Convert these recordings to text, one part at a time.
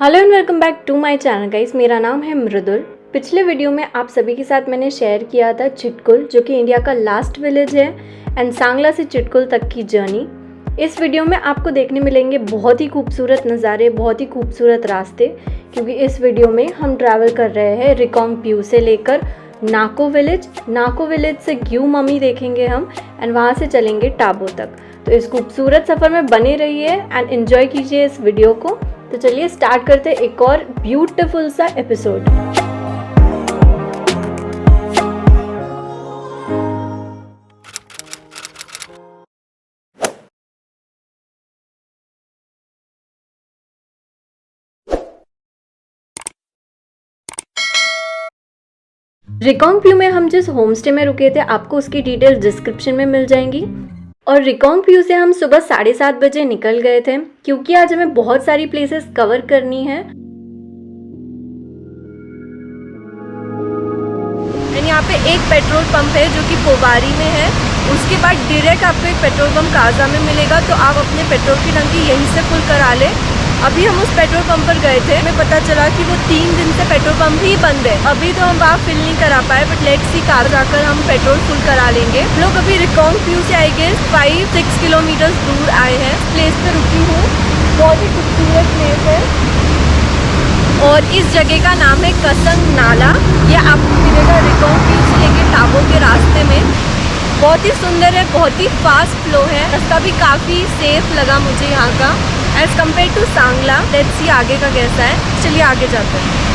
Hello and welcome back to my channel guys. मेरा नाम है मृदुल। पिछले वीडियो में आप सभी के साथ मैंने शेयर किया था चिटकुल, जो कि इंडिया का लास्ट विलेज है, एंड सांगला से चिटकुल तक की जर्नी। इस वीडियो में आपको देखने मिलेंगे बहुत ही खूबसूरत नज़ारे, बहुत ही खूबसूरत रास्ते, क्योंकि इस वीडियो में हम ट्रैवल कर रहे हैं रिकांगपिओ से लेकर नाको विलेज से ग्यू ममी देखेंगे हम, एंड वहाँ से चलेंगे टाबो तक। तो इस खूबसूरत सफ़र में बने रहिए एंड एंजॉय कीजिए इस वीडियो को। तो चलिए स्टार्ट करते हैं एक और ब्यूटीफुल सा एपिसोड। रिकांगपिओ में हम जिस होम स्टे में रुके थे, आपको उसकी डिटेल्स डिस्क्रिप्शन में मिल जाएंगी। और रिकांगपिओ से हम सुबह 7:30 बजे निकल गए थे, क्योंकि आज हमें बहुत सारी प्लेसेस कवर करनी है। यहाँ पे एक पेट्रोल पंप है जो कि पोवारी में है। उसके बाद डायरेक्ट आपको एक पेट्रोल पंप काजा में मिलेगा, तो आप अपने पेट्रोल की टंकी यहीं से फुल करा लें। अभी हम उस पेट्रोल पंप पर गए थे, हमें पता चला कि वो 3 दिन से पेट्रोल पंप ही बंद है। अभी तो हम वहाँ फिल नहीं करा पाए, बट लेट्स सी कार जाकर हम पेट्रोल फुल करा लेंगे। हम लोग अभी रिकांगपिओ से आई गेस 5-6 किलोमीटर दूर आए हैं। प्लेस पे रुकी हूँ, बहुत ही खूबसूरत प्लेस है और इस जगह का नाम है कसंग नाला। ये आपको मिलेगा रिकांगपिओ से लेके टाबो के रास्ते में। बहुत ही सुंदर है, बहुत ही फास्ट फ्लो है। रास्ता भी काफ़ी सेफ लगा मुझे यहाँ का as compare to Sangla. Let's see आगे का कैसा है। चलिए आगे जाते हैं।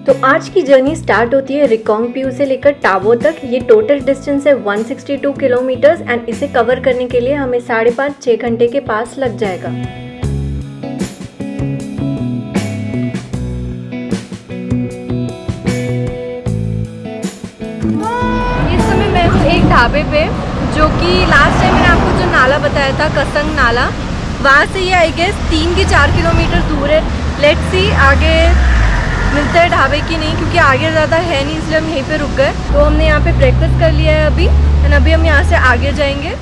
तो आज की जर्नी स्टार्ट होती है रिकांगपिओ से लेकर टाबो तक। ये टोटल डिस्टेंस है 162 किलोमीटर्स एंड इसे कवर करने के लिए हमें 5.5-6 घंटे के पास लग जाएगा। इस समय मैं हूँ एक ढाबे पे, जो कि लास्ट टाइम मैंने आपको जो नाला बताया था कसंग नाला, वहाँ से ये आई गेस 3-4 किलोमीटर दूर है। लेट्स सी आगे मिलता है ढाबे की नहीं, क्योंकि आगे ज़्यादा है नहीं, इसलिए हम यहीं पे रुक गए। तो हमने यहाँ पे ब्रेकफास्ट कर लिया है अभी, एंड अभी हम यहाँ से आगे जाएंगे।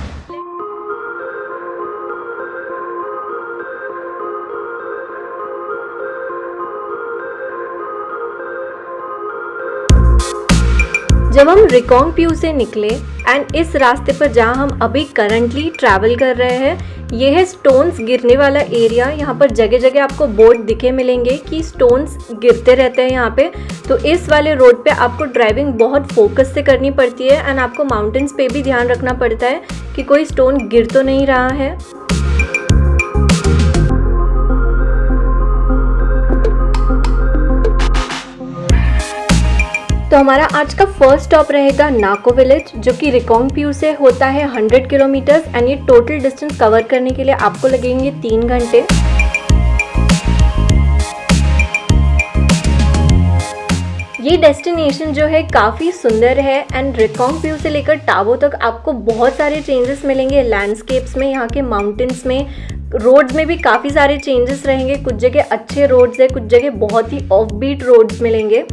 जब हम रिकांगपिओ से निकले एंड इस रास्ते पर जहाँ हम अभी करंटली ट्रैवल कर रहे हैं, ये है स्टोन्स गिरने वाला एरिया। यहाँ पर जगह जगह आपको बोर्ड दिखे मिलेंगे कि स्टोन्स गिरते रहते हैं यहाँ पे। तो इस वाले रोड पे आपको ड्राइविंग बहुत फोकस से करनी पड़ती है एंड आपको माउंटेन्स पे भी ध्यान रखना पड़ता है कि कोई स्टोन गिर तो नहीं रहा है। तो हमारा आज का फर्स्ट स्टॉप रहेगा नाको विलेज, जो कि रिकांगपिओ से होता है 100 किलोमीटर्स एंड ये टोटल डिस्टेंस कवर करने के लिए आपको लगेंगे 3 घंटे। ये डेस्टिनेशन जो है काफ़ी सुंदर है एंड रिकांगपिओ से लेकर टाबो तक आपको बहुत सारे चेंजेस मिलेंगे लैंडस्केप्स में, यहाँ के माउंटेन्स में, रोड्स में भी काफ़ी सारे चेंजेस रहेंगे। कुछ जगह अच्छे रोड्स है, कुछ जगह बहुत ही ऑफ बीट रोड्स मिलेंगे।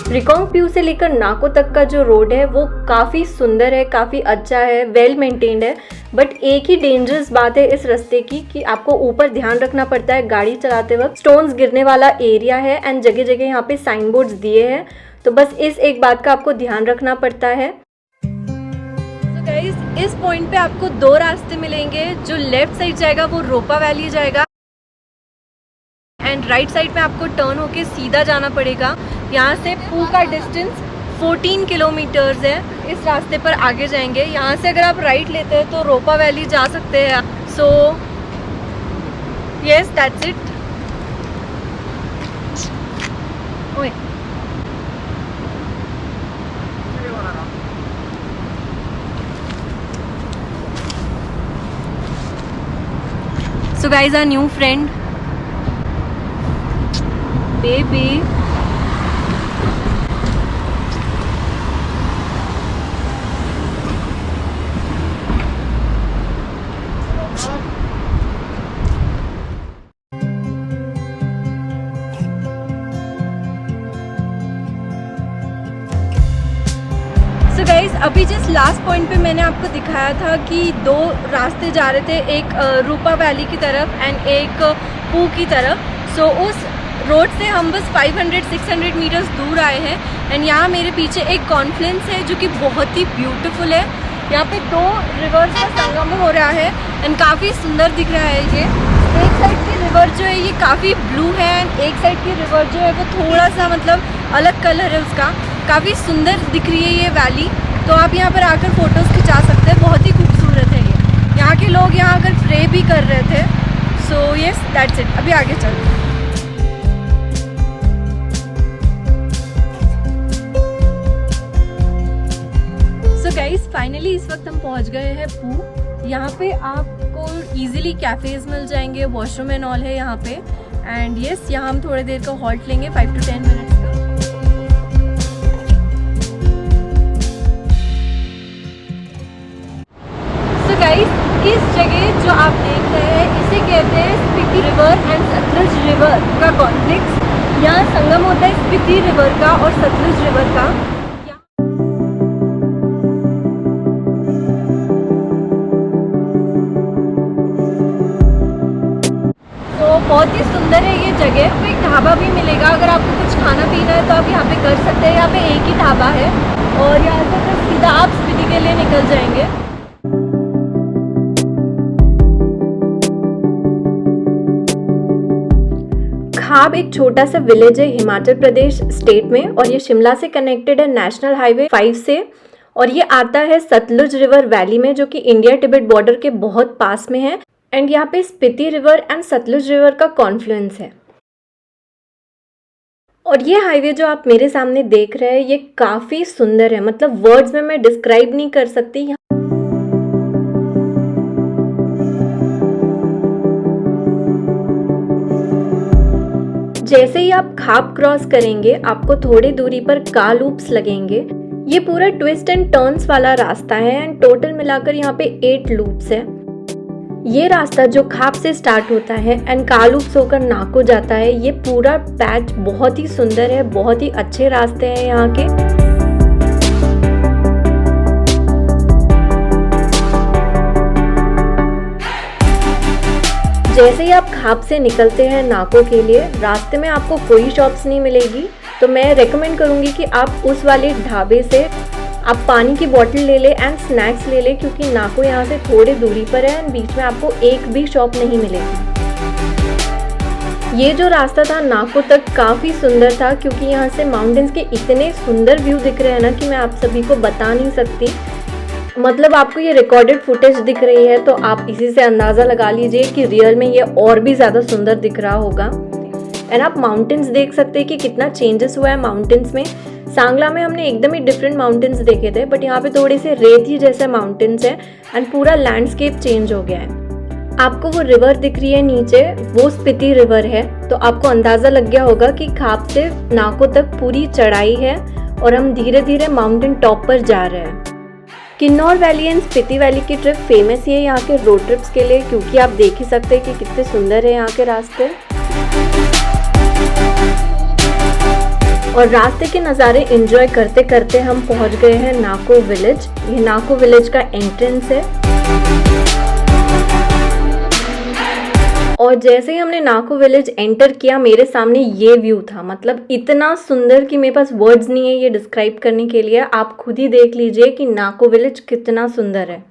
रिकांगपिओ से लेकर नाको तक का जो रोड है वो काफ़ी सुंदर है, काफ़ी अच्छा है, वेल मेंटेन्ड है। बट एक ही डेंजरस बात है इस रास्ते की कि आपको ऊपर ध्यान रखना पड़ता है गाड़ी चलाते वक्त। स्टोन्स गिरने वाला एरिया है एंड जगह जगह यहाँ पे साइन बोर्ड्स दिए हैं, तो बस इस एक बात का आपको ध्यान रखना पड़ता है। तो गाइस, इस पॉइंट पे आपको 2 रास्ते मिलेंगे। जो लेफ्ट साइड जाएगा वो रोपा वैली जाएगा एंड राइट साइड में आपको टर्न होके सीधा जाना पड़ेगा। यहाँ से पू का डिस्टेंस 14 किलोमीटर्स है। इस रास्ते पर आगे जाएंगे। यहाँ से अगर आप राइट लेते हैं तो रोपा वैली जा सकते हैं। So yes, that's it. Oi. So guys, our new friend, baby. So guys, अभी जस्ट लास्ट पॉइंट पे मैंने आपको दिखाया था कि दो रास्ते जा रहे थे, एक रूपा वैली की तरफ एंड एक पू की तरफ। सो उस रोड से हम बस 500-600 मीटर्स दूर आए हैं एंड यहाँ मेरे पीछे एक कॉन्फ्लुएंस है जो कि बहुत ही ब्यूटीफुल है। यहाँ पे दो रिवर्स का संगम हो रहा है एंड काफ़ी सुंदर दिख रहा है ये। एक साइड की रिवर जो है ये काफ़ी ब्लू है एंड एक साइड की रिवर जो है वो थोड़ा सा मतलब अलग कलर है उसका। काफ़ी सुंदर दिख रही है ये वैली, तो आप यहाँ पर आकर फ़ोटोज़ खिंचा सकते हैं। बहुत ही खूबसूरत है ये। यहाँ के लोग यहाँ आकर प्रे भी कर रहे थे। So yes, that's it. अभी आगे चलते हैं। सो गाइस, फाइनली इस वक्त हम पहुँच गए हैं पू। यहाँ पे आपको इजीली कैफ़ेज़ मिल जाएंगे, वॉशरूम एंड ऑल है यहाँ पे। एंड यस, यहाँ हम थोड़ी देर का हॉल्ट लेंगे, 5 to 10 मिनट्स का। गाइस, इस जगह जो आप देख रहे हैं इसे कहते हैं Spiti river and Sutlej river का कॉन्फ्लिक्ट। यहाँ संगम होता है स्पीति रिवर का और सतलुज रिवर का। तो बहुत ही सुंदर है ये जगह। तो एक ढाबा भी मिलेगा, अगर आपको कुछ खाना पीना है तो आप यहाँ पे कर सकते हैं। यहाँ पे एक ही ढाबा है और यहाँ से फिर सीधा आप स्पीति के लिए निकल जाएंगे। खाब एक छोटा सा विलेज है हिमाचल प्रदेश स्टेट में और ये शिमला से कनेक्टेड है नेशनल हाईवे 5 से। और ये आता है सतलुज रिवर वैली में जो कि इंडिया तिब्बत बॉर्डर के बहुत पास में है। एंड यहाँ पे Spiti river and Sutlej river का कॉन्फ्लुएंस है। और ये हाईवे जो आप मेरे सामने देख रहे हैं ये काफ़ी सुंदर है, मतलब वर्ड्स में मैं डिस्क्राइब नहीं कर सकती। जैसे ही आप खाब क्रॉस करेंगे आपको थोड़ी दूरी पर का लूप्स लगेंगे। ये पूरा ट्विस्ट एंड टर्न्स वाला रास्ता है एंड टोटल मिलाकर यहाँ पे 8 लूप्स है। ये रास्ता जो खाब से स्टार्ट होता है एंड का लूप्स होकर नाको जाता है, ये पूरा पैच बहुत ही सुंदर है। बहुत ही अच्छे रास्ते हैं यहाँ के। जैसे ही आप खाब से निकलते हैं नाको के लिए, रास्ते में आपको कोई शॉप्स नहीं मिलेगी, तो मैं रेकमेंड करूंगी कि आप उस वाले ढाबे से आप पानी की बोतल ले लें एंड स्नैक्स ले लें, क्योंकि नाको यहाँ से थोड़ी दूरी पर है एंड बीच में आपको एक भी शॉप नहीं मिलेगी। ये जो रास्ता था नाको तक काफ़ी सुंदर था, क्योंकि यहाँ से माउंटेन्स के इतने सुंदर व्यू दिख रहे हैं ना कि मैं आप सभी को बता नहीं सकती। मतलब आपको ये रिकॉर्डेड फुटेज दिख रही है तो आप इसी से अंदाज़ा लगा लीजिए कि रियल में ये और भी ज़्यादा सुंदर दिख रहा होगा। एंड आप माउंटेन्स देख सकते हैं कि कितना चेंजेस हुआ है माउंटेन्स में। सांगला में हमने एकदम ही डिफरेंट माउंटेन्स देखे थे, बट यहाँ पे थोड़े से रेती जैसे माउंटेन्स हैं एंड पूरा लैंडस्केप चेंज हो गया है। आपको वो रिवर दिख रही है नीचे, वो स्पीति रिवर है, तो आपको अंदाज़ा लग गया होगा कि खाब से नाको तक पूरी चढ़ाई है और हम धीरे धीरे माउंटेन टॉप पर जा रहे हैं। Kinnaur valley and Spiti valley की ट्रिप फेमस ही है यहाँ के रोड ट्रिप्स के लिए, क्योंकि आप देख ही सकते हैं कि कितने सुंदर है यहाँ के रास्ते। और रास्ते के नज़ारे एंजॉय करते करते हम पहुँच गए हैं नाको विलेज। ये नाको विलेज का एंट्रेंस है। और जैसे ही हमने नाको विलेज एंटर किया, मेरे सामने ये व्यू था, मतलब इतना सुंदर कि मेरे पास वर्ड्स नहीं है ये डिस्क्राइब करने के लिए। आप खुद ही देख लीजिए कि नाको विलेज कितना सुंदर है।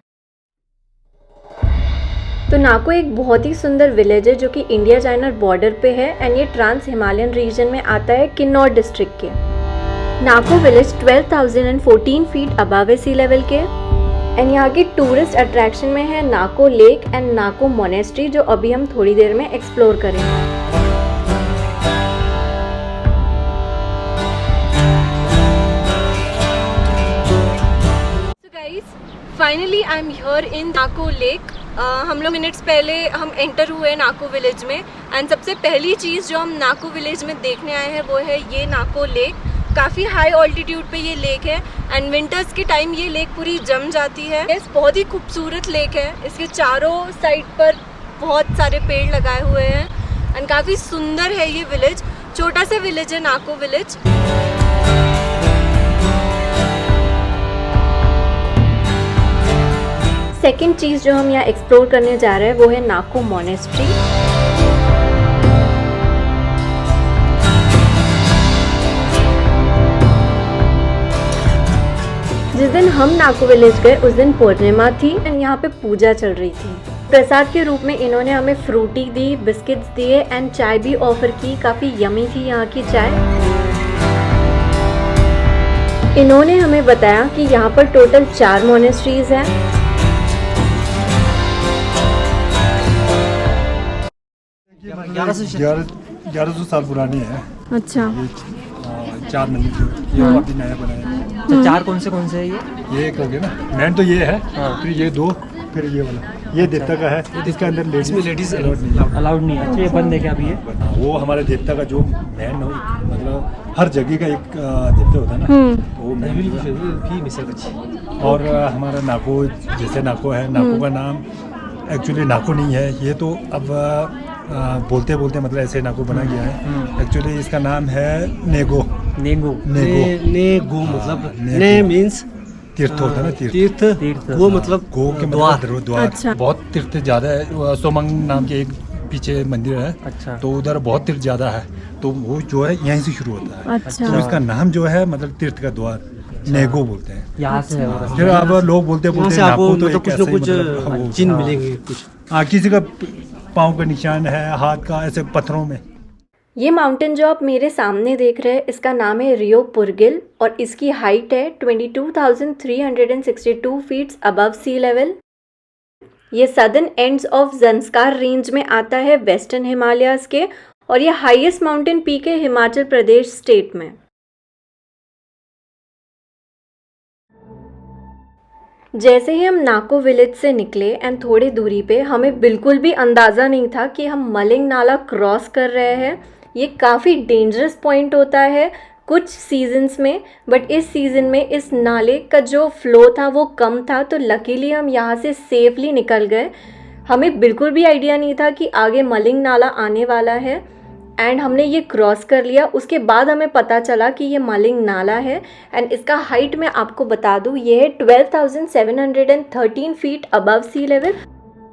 तो नाको एक बहुत ही सुंदर विलेज है जो कि इंडिया चाइना बॉर्डर पे है एंड ये ट्रांस हिमालयन रीजन में आता है, किन्नौर डिस्ट्रिक्ट के। नाको village 12,014 feet above sea level के। एंड यहाँ की टूरिस्ट अट्रैक्शन में है नाको लेक एंड नाको मोनेस्ट्री, जो अभी हम थोड़ी देर में एक्सप्लोर करेंगे। So guys, finally I am here in Nako lake. हम लोग मिनट्स पहले हम एंटर हुए नाको विलेज में एंड सबसे पहली चीज़ जो हम नाको विलेज में देखने आए हैं वो है ये नाको लेक। काफ़ी हाई ऑल्टीट्यूड पे ये लेक है एंड विंटर्स के टाइम ये लेक पूरी जम जाती है। बहुत ही खूबसूरत लेक है, इसके चारों साइड पर बहुत सारे पेड़ लगाए हुए हैं एंड काफ़ी सुंदर है ये विलेज। छोटा सा विलेज है नाको विलेज। सेकेंड चीज़ जो हम यहाँ एक्सप्लोर करने जा रहे हैं वो है नाको मोनेस्ट्री। जिस दिन हम नाको विलेज गए उस दिन पूर्णिमा थी एंड यहाँ पे पूजा चल रही थी। प्रसाद के रूप में इन्होंने हमें फ्रूटी दी, बिस्किट्स दिए एंड चाय भी ऑफर की। काफ़ी यमी थी यहाँ की चाय। इन्होंने हमें बताया कि यहाँ पर टोटल 4 मोनेस्ट्रीज हैं। 1100 साल पुरानी है। अच्छा। 4 मंदिर ये अभी नया बनाया है। तो 4 कौन से है ये एक हो गया ना, मेन तो ये है, फिर ये 2, फिर ये वाला, ये देवता का है। इसके अंदर लेडीज अलाउड नहीं है। ये बंद है क्या अभी ये? वो हमारे देवता का जो मेन हो, मतलब हर जगह का एक देवता होता है ना, तो वो मेन। और हमारा नाको, जैसे नाको है, नाको का नाम एक्चुअली नाको नहीं है, ये तो अब बोलते बोलते मतलब ऐसे नाको बना गया है। एक्चुअली इसका नाम है नेगो मतलब ने मीन्स तीर्थ होता है ना, तीर्थ। गो मतलब गो के मतलब द्वार। अच्छा। बहुत तीर्थ ज्यादा है। सोमंग नाम के एक पीछे मंदिर है। अच्छा। तो उधर बहुत तीर्थ ज्यादा है, तो वो जो है यहीं से शुरू होता है। अच्छा। तो इसका नाम जो है मतलब तीर्थ का द्वार नेगो बोलते हैं। यहाँ से है। फिर अब लोग बोलते आपको तो मतलब कुछ न कुछ चिन्ह मिलेंगे कुछ। किसी का पाँव का निशान है, हाथ का, ऐसे पत्थरों में। ये माउंटेन जो आप मेरे सामने देख रहे हैं इसका नाम है रियो पुरगिल और इसकी हाइट है 22,362 फीट्स अबव सी लेवल। ये southern ends of Zanskar range में आता है वेस्टर्न हिमालयाज के, और ये हाईएस्ट माउंटेन पीक है हिमाचल प्रदेश स्टेट में। जैसे ही हम नाको विलेज से निकले एंड थोड़ी दूरी पे हमें बिल्कुल भी अंदाज़ा नहीं था कि हम मलिंग नाला क्रॉस कर रहे हैं। ये काफ़ी डेंजरस पॉइंट होता है कुछ सीजन्स में, बट इस सीज़न में इस नाले का जो फ्लो था वो कम था, तो लकीली हम यहाँ से सेफली निकल गए। हमें बिल्कुल भी आइडिया नहीं था कि आगे मलिंग नाला आने वाला है एंड हमने ये क्रॉस कर लिया। उसके बाद हमें पता चला कि ये मलिंग नाला है एंड इसका हाइट मैं आपको बता दूँ ये है 12,713 फीट अबव सी लेवल।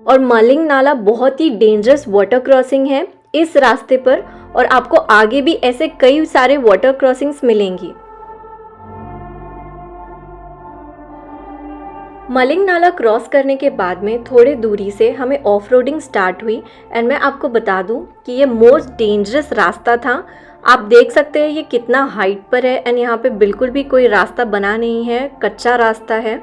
और मलिंग नाला बहुत ही डेंजरस वाटर क्रॉसिंग है इस रास्ते पर, और आपको आगे भी ऐसे कई सारे वाटर क्रॉसिंग्स मिलेंगी। मलिंग नाला क्रॉस करने के बाद में थोड़ी दूरी से हमें ऑफ रोडिंग स्टार्ट हुई एंड मैं आपको बता दूं कि ये मोस्ट डेंजरस रास्ता था। आप देख सकते हैं ये कितना हाइट पर है एंड यहाँ पे बिल्कुल भी कोई रास्ता बना नहीं है, कच्चा रास्ता है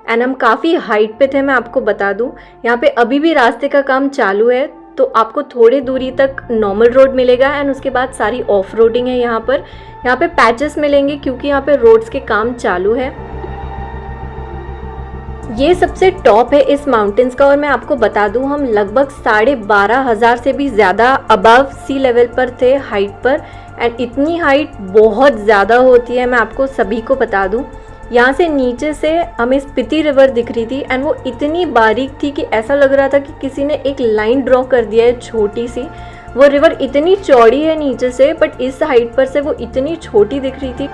एंड हम काफ़ी हाइट पे थे। मैं आपको बता दूं यहाँ पे अभी भी रास्ते का काम चालू है, तो आपको थोड़ी दूरी तक नॉर्मल रोड मिलेगा एंड उसके बाद सारी ऑफ रोडिंग है। यहाँ पे पैचेस मिलेंगे क्योंकि यहाँ पे रोड्स के काम चालू है। ये सबसे टॉप है इस माउंटेन्स का, और मैं आपको बता दूं हम लगभग 12,500 से भी ज़्यादा अबव सी लेवल पर थे हाइट पर एंड इतनी हाइट बहुत ज़्यादा होती है। मैं आपको सभी को बता दूं यहाँ से नीचे से हमें स्पीति रिवर दिख रही थी एंड वो इतनी बारीक थी कि ऐसा लग रहा था कि किसी ने एक लाइन ड्रॉ कर दिया है छोटी सी। वो रिवर इतनी चौड़ी है नीचे से, बट इस हाइट पर से वो इतनी छोटी दिख रही थी।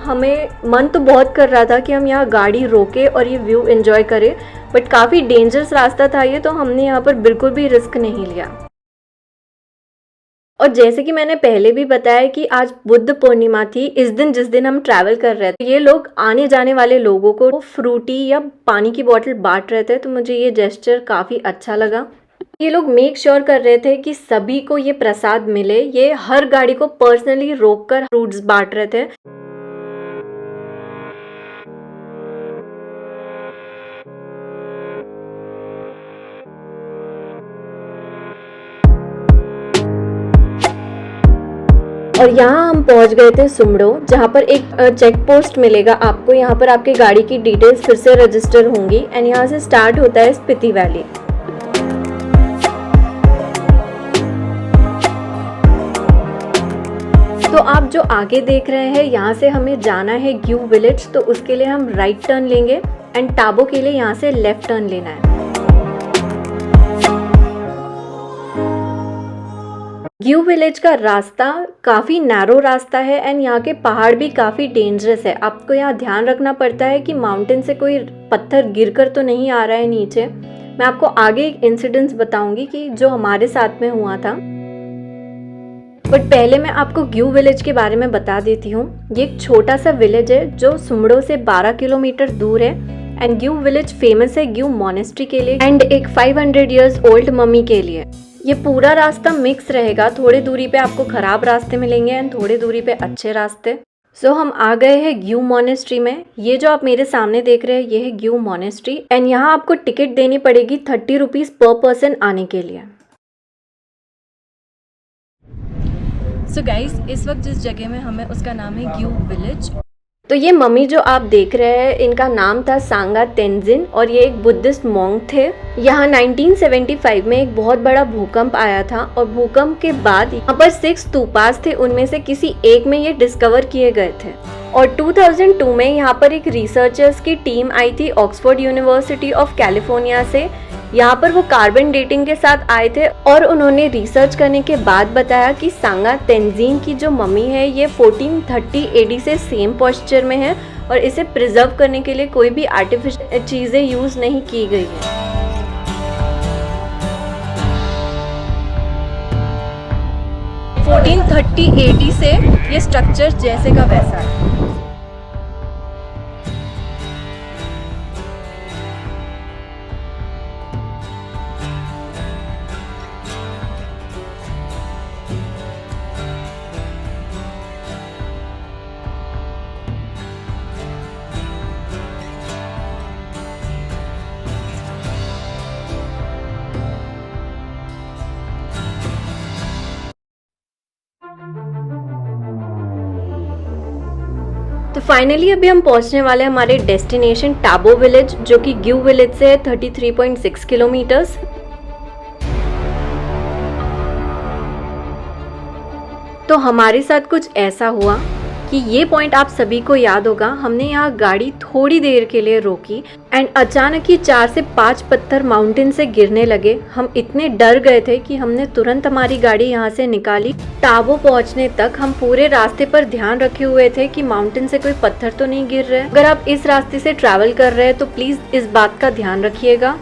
हमें मन तो बहुत कर रहा था कि हम यहाँ गाड़ी रोके और ये व्यू एंजॉय करें, बट काफ़ी डेंजरस रास्ता था ये, तो हमने यहाँ पर बिल्कुल भी रिस्क नहीं लिया। और जैसे कि मैंने पहले भी बताया कि आज बुद्ध पूर्णिमा थी, इस दिन जिस दिन हम ट्रैवल कर रहे थे, ये लोग आने जाने वाले लोगों को फ्रूटी या पानी की बोतल बांट रहे थे, तो मुझे ये जेस्चर काफ़ी अच्छा लगा। ये लोग मेक श्योर कर रहे थे कि सभी को ये प्रसाद मिले। ये हर गाड़ी को पर्सनली रोककर फ्रूट्स बांट रहे थे। और यहाँ हम पहुँच गए थे सुमड़ो, जहाँ पर एक चेक पोस्ट मिलेगा आपको। यहाँ पर आपके गाड़ी की डिटेल्स फिर से रजिस्टर होंगी एंड यहाँ से स्टार्ट होता है स्पीति वैली। तो आप जो आगे देख रहे हैं, यहाँ से हमें जाना है ग्यू विलेज, तो उसके लिए हम राइट टर्न लेंगे एंड टाबो के लिए यहाँ से लेफ्ट टर्न लेना है। ग्यू विलेज का रास्ता काफ़ी नैरो रास्ता है एंड यहाँ के पहाड़ भी काफ़ी डेंजरस है। आपको यहाँ ध्यान रखना पड़ता है कि माउंटेन से कोई पत्थर गिरकर तो नहीं आ रहा है नीचे। मैं आपको आगे एक इंसिडेंस बताऊंगी कि जो हमारे साथ में हुआ था, बट पहले मैं आपको ग्यू विलेज के बारे में बता देती हूँ। ये एक छोटा सा विलेज है जो सुमड़ो से 12 किलोमीटर दूर है एंड ग्यू विलेज फेमस है ग्यू मॉनेस्ट्री के लिए एंड एक 500 इयर्स ओल्ड मम्मी के लिए। ये पूरा रास्ता मिक्स रहेगा, थोड़ी दूरी पे आपको खराब रास्ते मिलेंगे एंड थोड़ी दूरी पे अच्छे रास्ते। सो हम आ गए हैं ग्यू मॉनेस्ट्री में। ये जो आप मेरे सामने देख रहे हैं, ये है ग्यू मॉनेस्ट्री एंड यहाँ आपको टिकट देनी पड़ेगी 30 रुपीज़ पर पर्सन आने के लिए। सो गाइस, इस वक्त जिस जगह में हमें, उसका नाम है ग्यू विलेज। तो ये मम्मी जो आप देख रहे हैं, इनका नाम था सांगा तेंजिन और ये एक बुद्धिस्ट मॉन्क थे। यहाँ 1975 में एक बहुत बड़ा भूकंप आया था और भूकंप के बाद यहाँ पर 6 स्तूपास थे, उनमें से किसी एक में ये डिस्कवर किए गए थे। और 2002 में यहाँ पर एक रिसर्चर्स की टीम आई थी ऑक्सफोर्ड यूनिवर्सिटी ऑफ कैलिफोर्निया से। यहाँ पर वो कार्बन डेटिंग के साथ आए थे और उन्होंने रिसर्च करने के बाद बताया कि सांगा तेंजिन की जो मम्मी है ये 1430 AD से सेम पोस्चर में है और इसे प्रिजर्व करने के लिए कोई भी आर्टिफिशियल चीज़ें यूज़ नहीं की गई है। AD से ये स्ट्रक्चर जैसे का वैसा है। तो फाइनली अभी हम पहुंचने वाले हैं हमारे डेस्टिनेशन टाबो विलेज, जो कि ग्यू विलेज से है 33.6 किलोमीटर्स। तो हमारे साथ कुछ ऐसा हुआ कि ये पॉइंट आप सभी को याद होगा। हमने यहाँ गाड़ी थोड़ी देर के लिए रोकी एंड अचानक ही 4 से 5 पत्थर माउंटेन से गिरने लगे। हम इतने डर गए थे कि हमने तुरंत हमारी गाड़ी यहाँ से निकाली। टाबो पहुँचने तक हम पूरे रास्ते पर ध्यान रखे हुए थे कि माउंटेन से कोई पत्थर तो नहीं गिर रहे। अगर आप इस रास्ते से ट्रैवल कर रहे हैं तो प्लीज इस बात का ध्यान रखिएगा।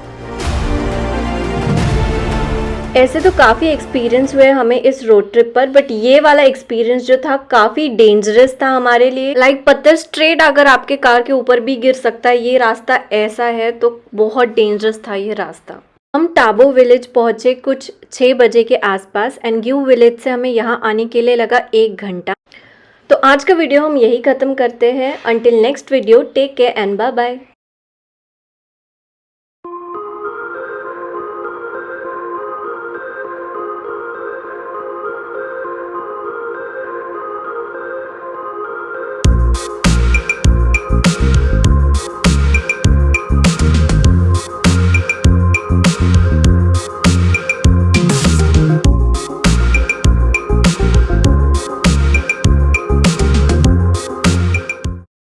ऐसे तो काफ़ी एक्सपीरियंस हुए हमें इस रोड ट्रिप पर, बट ये वाला एक्सपीरियंस जो था काफ़ी डेंजरस था हमारे लिए। लाइक पत्थर स्ट्रेट अगर आपके कार के ऊपर भी गिर सकता है, ये रास्ता ऐसा है, तो बहुत डेंजरस था ये रास्ता। हम टाबो विलेज पहुंचे कुछ 6 बजे के आसपास एंड ग्यू विलेज से हमें यहाँ आने के लिए लगा 1 घंटा। तो आज का वीडियो हम यही ख़त्म करते हैं। Until next video, take care and bye bye.